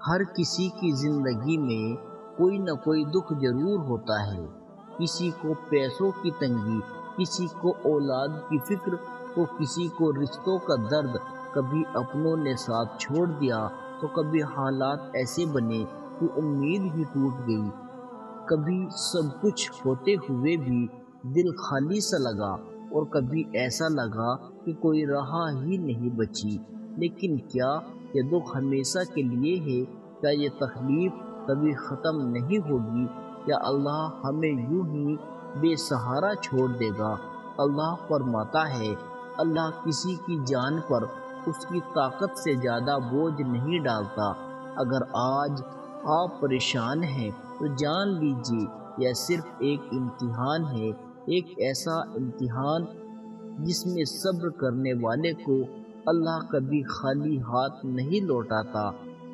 ہر کسی کی زندگی میں کوئی نہ کوئی دکھ ضرور ہوتا ہے۔ کسی کو پیسوں کی تنگی، کسی کو اولاد کی فکر، تو کسی کو رشتوں کا درد۔ کبھی اپنوں نے ساتھ چھوڑ دیا تو کبھی حالات ایسے بنے کہ امید ہی ٹوٹ گئی۔ کبھی سب کچھ ہوتے ہوئے بھی دل خالی سا لگا، اور کبھی ایسا لگا کہ کوئی راہ ہی نہیں بچی۔ لیکن کیا یہ دکھ ہمیشہ کے لیے ہے؟ کیا یہ تکلیف کبھی ختم نہیں ہوگی؟ کیا اللہ ہمیں یوں ہی بے سہارا چھوڑ دے گا؟ اللہ فرماتا ہے، اللہ کسی کی جان پر اس کی طاقت سے زیادہ بوجھ نہیں ڈالتا۔ اگر آج آپ پریشان ہیں تو جان لیجیے یہ صرف ایک امتحان ہے، ایک ایسا امتحان جس میں صبر کرنے والے کو اللہ کبھی خالی ہاتھ نہیں لوٹاتا۔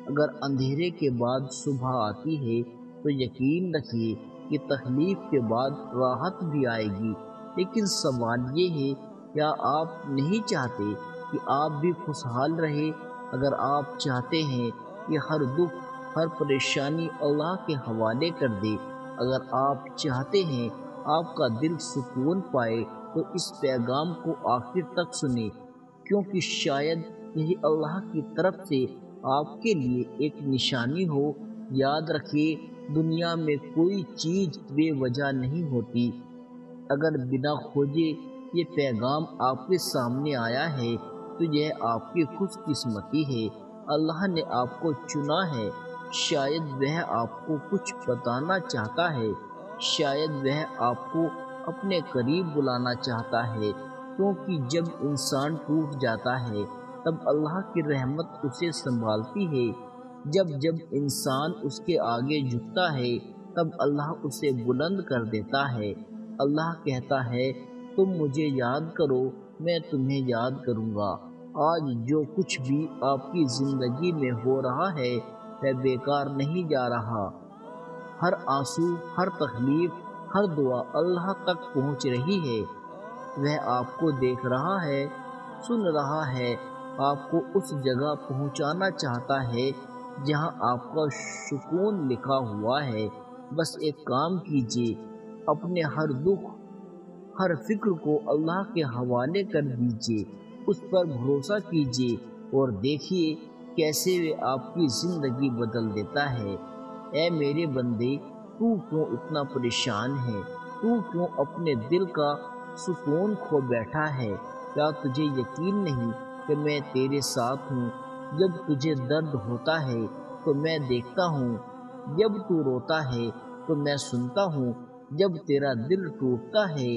اگر اندھیرے کے بعد صبح آتی ہے تو یقین رکھیے کہ تکلیف کے بعد راحت بھی آئے گی۔ لیکن سوال یہ ہے، کیا آپ نہیں چاہتے کہ آپ بھی خوشحال رہے؟ اگر آپ چاہتے ہیں کہ ہر دکھ، ہر پریشانی اللہ کے حوالے کر دے، اگر آپ چاہتے ہیں آپ کا دل سکون پائے، تو اس پیغام کو آخر تک سنیں، کیونکہ شاید یہی اللہ کی طرف سے آپ کے لیے ایک نشانی ہو۔ یاد رکھیے، دنیا میں کوئی چیز بے وجہ نہیں ہوتی۔ اگر بنا کھوجے یہ پیغام آپ کے سامنے آیا ہے تو یہ آپ کی خوش قسمتی ہے۔ اللہ نے آپ کو چنا ہے۔ شاید وہ آپ کو کچھ بتانا چاہتا ہے، شاید وہ آپ کو اپنے قریب بلانا چاہتا ہے، کیونکہ جب انسان ٹوٹ جاتا ہے تب اللہ کی رحمت اسے سنبھالتی ہے۔ جب انسان اس کے آگے جھکتا ہے تب اللہ اسے بلند کر دیتا ہے۔ اللہ کہتا ہے، تم مجھے یاد کرو، میں تمہیں یاد کروں گا۔ آج جو کچھ بھی آپ کی زندگی میں ہو رہا ہے وہ بیکار نہیں جا رہا۔ ہر آنسو، ہر تکلیف، ہر دعا اللہ تک پہنچ رہی ہے۔ وہ آپ کو دیکھ رہا ہے، سن رہا ہے، آپ کو اس جگہ پہنچانا چاہتا ہے جہاں آپ کا سکون لکھا ہوا ہے۔ بس ایک کام کیجیے، اپنے ہر دکھ، ہر فکر کو اللہ کے حوالے کر دیجیے، اس پر بھروسہ کیجیے، اور دیکھیے کیسے وہ آپ کی زندگی بدل دیتا ہے۔ اے میرے بندے، تو کیوں اتنا پریشان ہے؟ تو کیوں اپنے دل کا سکون کھو بیٹھا ہے؟ کیا تجھے یقین نہیں کہ میں تیرے ساتھ ہوں؟ جب تجھے درد ہوتا ہے تو میں دیکھتا ہوں، جب تو روتا ہے تو میں سنتا ہوں، جب تیرا دل ٹوٹتا ہے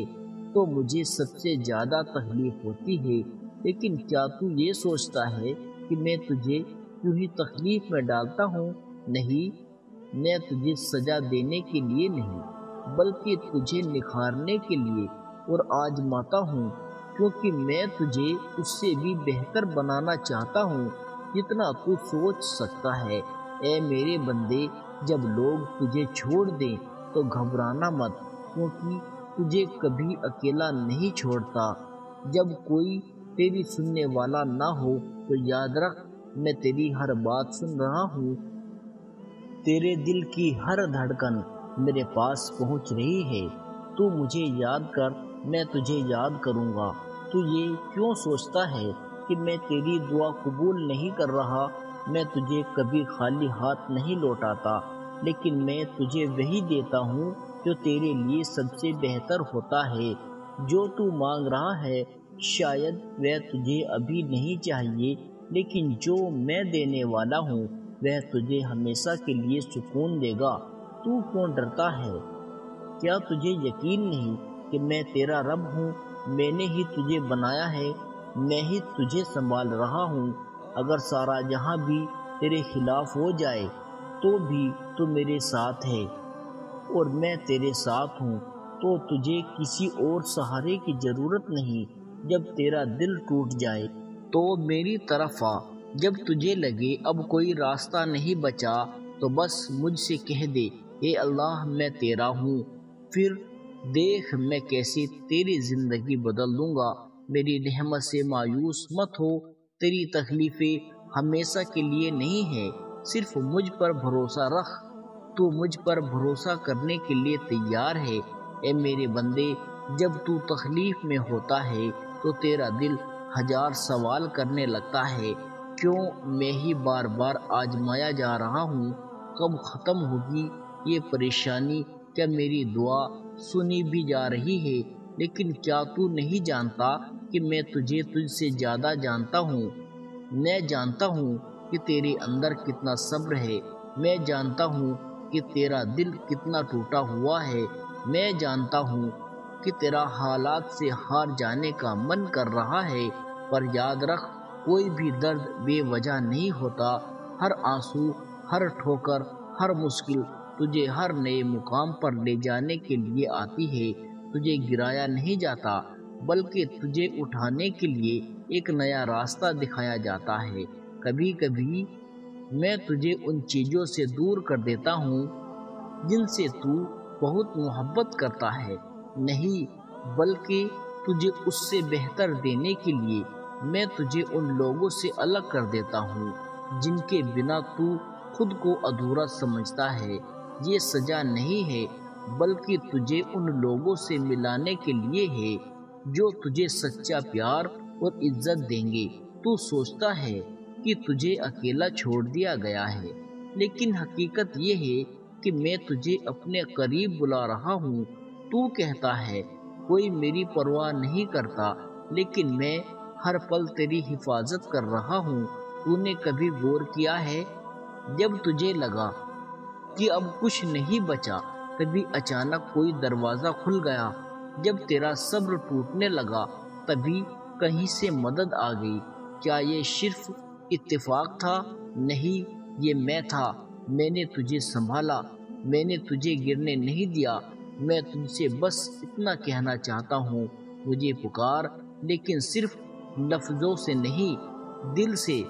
تو مجھے سب سے زیادہ تکلیف ہوتی ہے۔ لیکن کیا تو یہ سوچتا ہے کہ میں تجھے کیوں ہی تکلیف میں ڈالتا ہوں؟ نہیں، میں تجھے سزا دینے کے لیے نہیں، بلکہ تجھے نکھارنے کے لیے اور آزماتا ہوں، کیونکہ میں تجھے اس سے بھی بہتر بنانا چاہتا ہوں جتنا تو سوچ سکتا ہے۔ اے میرے بندے، جب لوگ تجھے چھوڑ دیں تو گھبرانا مت، کیونکہ تجھے کبھی اکیلا نہیں چھوڑتا۔ جب کوئی تیری سننے والا نہ ہو تو یاد رکھ، میں تیری ہر بات سن رہا ہوں۔ تیرے دل کی ہر دھڑکن میرے پاس پہنچ رہی ہے۔ تو مجھے یاد کر، میں تجھے یاد کروں گا۔ تو یہ کیوں سوچتا ہے کہ میں تیری دعا قبول نہیں کر رہا؟ میں تجھے کبھی خالی ہاتھ نہیں لوٹاتا، لیکن میں تجھے وہی دیتا ہوں جو تیرے لیے سب سے بہتر ہوتا ہے۔ جو تو مانگ رہا ہے شاید وہ تجھے ابھی نہیں چاہیے، لیکن جو میں دینے والا ہوں وہ تجھے ہمیشہ کے لیے سکون دے گا۔ تو کیوں ڈرتا ہے؟ کیا تجھے یقین نہیں کہ میں تیرا رب ہوں؟ میں نے ہی تجھے بنایا ہے، میں ہی تجھے سنبھال رہا ہوں۔ اگر سارا جہاں بھی تیرے خلاف ہو جائے تو بھی تو میرے ساتھ ہے، اور میں تیرے ساتھ ہوں، تو تجھے کسی اور سہارے کی ضرورت نہیں۔ جب تیرا دل ٹوٹ جائے تو میری طرف آ۔ جب تجھے لگے اب کوئی راستہ نہیں بچا تو بس مجھ سے کہہ دے، اے اللہ میں تیرا ہوں، پھر دیکھ میں کیسے تیری زندگی بدل دوں گا۔ میری رحمت سے مایوس مت ہو، تیری تکلیفیں ہمیشہ کے لیے نہیں ہیں، صرف مجھ پر بھروسہ رکھ، تو مجھ پر بھروسہ کرنے کے لیے تیار ہے۔ اے میرے بندے، جب تو تکلیف میں ہوتا ہے تو تیرا دل ہزار سوال کرنے لگتا ہے، کیوں میں ہی بار بار آزمایا جا رہا ہوں؟ کب ختم ہوگی یہ پریشانی؟ کیا میری دعا سنی بھی جا رہی ہے؟ لیکن کیا تو نہیں جانتا کہ میں تجھ سے زیادہ جانتا ہوں؟ میں جانتا ہوں کہ تیرے اندر کتنا صبر ہے، میں جانتا ہوں کہ تیرا دل کتنا ٹوٹا ہوا ہے، میں جانتا ہوں کہ تیرا حالات سے ہار جانے کا من کر رہا ہے، پر یاد رکھ، کوئی بھی درد بے وجہ نہیں ہوتا۔ ہر آنسو، ہر ٹھوکر، ہر مشکل تجھے ہر نئے مقام پر لے جانے کے لیے آتی ہے۔ تجھے گرایا نہیں جاتا، بلکہ تجھے اٹھانے کے لیے ایک نیا راستہ دکھایا جاتا ہے۔ کبھی کبھی میں تجھے ان چیزوں سے دور کر دیتا ہوں جن سے تو بہت محبت کرتا ہے، نہیں بلکہ تجھے اس سے بہتر دینے کے لیے میں تجھے ان لوگوں سے الگ کر دیتا ہوں جن کے بنا تو خود کو ادھورا سمجھتا ہے۔ یہ سزا نہیں ہے، بلکہ تجھے ان لوگوں سے ملانے کے لیے ہے جو تجھے سچا پیار اور عزت دیں گے۔ تو سوچتا ہے کہ تجھے اکیلا چھوڑ دیا گیا ہے، لیکن حقیقت یہ ہے کہ میں تجھے اپنے قریب بلا رہا ہوں۔ تو کہتا ہے کوئی میری پرواہ نہیں کرتا، لیکن میں ہر پل تیری حفاظت کر رہا ہوں۔ تو نے کبھی غور کیا ہے، جب تجھے لگا کہ اب کچھ نہیں بچا، تبھی اچانک کوئی دروازہ کھل گیا؟ جب تیرا صبر ٹوٹنے لگا، تبھی کہیں سے مدد آ گئی۔ کیا یہ صرف اتفاق تھا؟ نہیں، یہ میں تھا۔ میں نے تجھے سنبھالا، میں نے تجھے گرنے نہیں دیا۔ میں تجھ سے بس اتنا کہنا چاہتا ہوں، مجھے پکار، لیکن صرف لفظوں سے نہیں، دل سے۔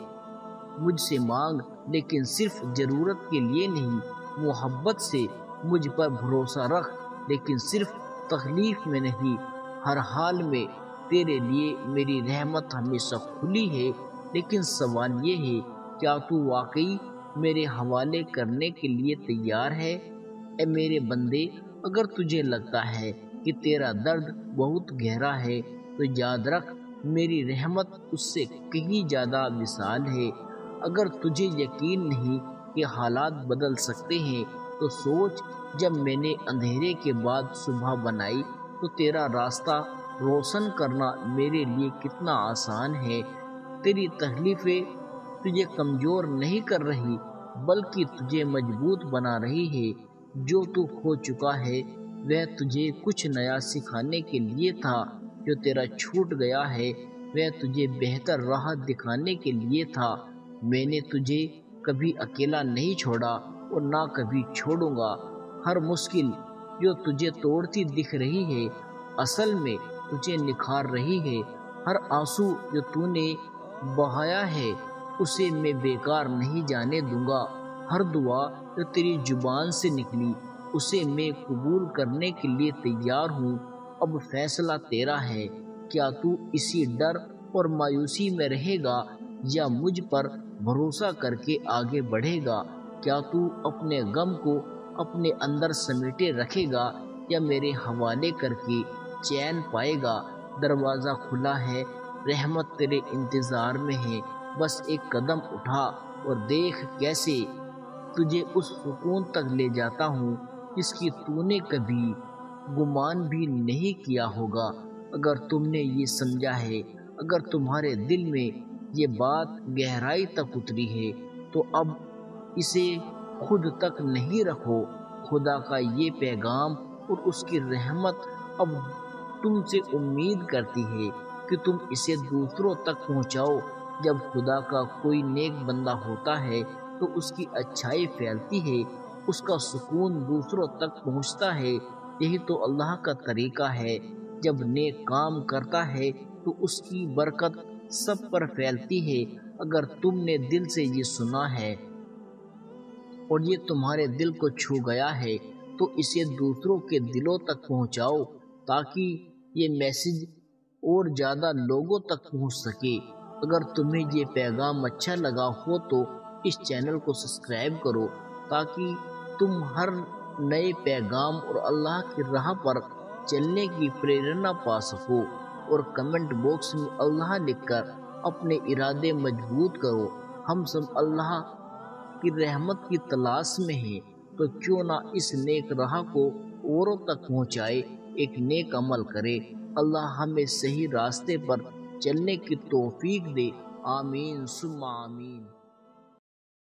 مجھ سے مانگ، لیکن صرف ضرورت کے لیے نہیں، محبت سے۔ مجھ پر بھروسہ رکھ، لیکن صرف تکلیف میں نہیں، ہر حال میں۔ تیرے لیے میری رحمت ہمیشہ کھلی ہے، لیکن سوال یہ ہے، کیا تو واقعی میرے حوالے کرنے کے لیے تیار ہے؟ اے میرے بندے، اگر تجھے لگتا ہے کہ تیرا درد بہت گہرا ہے، تو یاد رکھ، میری رحمت اس سے کہیں زیادہ وسعت ہے۔ اگر تجھے یقین نہیں کہ حالات بدل سکتے ہیں، تو سوچ، جب میں نے اندھیرے کے بعد صبح بنائی تو تیرا راستہ روشن کرنا میرے لیے کتنا آسان ہے۔ تیری تکلیفیں تجھے کمزور نہیں کر رہی، بلکہ تجھے مضبوط بنا رہی ہے۔ جو تو کھو چکا ہے، وہ تجھے کچھ نیا سکھانے کے لیے تھا۔ جو تیرا چھوٹ گیا ہے، وہ تجھے بہتر راہ دکھانے کے لیے تھا۔ میں نے تجھے کبھی اکیلا نہیں چھوڑا اور نہ کبھی چھوڑوں گا۔ ہر مشکل جو تجھے توڑتی دکھ رہی ہے، اصل میں تجھے نکھار رہی ہے۔ ہر آنسو جو تو نے بہایا ہے، اسے میں بیکار نہیں جانے دوں گا۔ ہر دعا جو تیری زبان سے نکلی، اسے میں قبول کرنے کے لیے تیار ہوں۔ اب فیصلہ تیرا ہے، کیا تو اسی ڈر اور مایوسی میں رہے گا، یا مجھ پر بھروسہ کر کے آگے بڑھے گا؟ کیا تو اپنے غم کو اپنے اندر سمیٹے رکھے گا، یا میرے حوالے کر کے چین پائے گا؟ دروازہ کھلا ہے، رحمت تیرے انتظار میں ہے۔ بس ایک قدم اٹھا اور دیکھ کیسے تجھے اس سکون تک لے جاتا ہوں جس کی تو نے کبھی گمان بھی نہیں کیا ہوگا۔ اگر تم نے یہ سمجھا ہے، اگر تمہارے دل میں یہ بات گہرائی تک اتری ہے، تو اب اسے خود تک نہیں رکھو۔ خدا کا یہ پیغام اور اس کی رحمت اب تم سے امید کرتی ہے کہ تم اسے دوسروں تک پہنچاؤ۔ جب خدا کا کوئی نیک بندہ ہوتا ہے تو اس کی اچھائی پھیلتی ہے، اس کا سکون دوسروں تک پہنچتا ہے۔ یہی تو اللہ کا طریقہ ہے، جب نیک کام کرتا ہے تو اس کی برکت سب پر پھیلتی ہے۔ اگر تم نے دل سے یہ سنا ہے اور یہ تمہارے دل کو چھو گیا ہے، تو اسے دوسروں کے دلوں تک پہنچاؤ، تاکہ یہ میسج اور زیادہ لوگوں تک پہنچ سکے۔ اگر تمہیں یہ پیغام اچھا لگا ہو تو اس چینل کو سبسکرائب کرو تاکہ تم ہر نئے پیغام اور اللہ کی راہ پر چلنے کی پریرنا پا سکو، اور کمنٹ باکس میں اللہ لکھ کر اپنے ارادے مضبوط کرو۔ ہم سب اللہ کی رحمت کی تلاش میں ہیں، تو کیوں نہ اس نیک راہ کو اوروں تک پہنچائے، ایک نیک عمل کرے۔ اللہ ہمیں صحیح راستے پر چلنے کی توفیق دے، آمین ثم آمین۔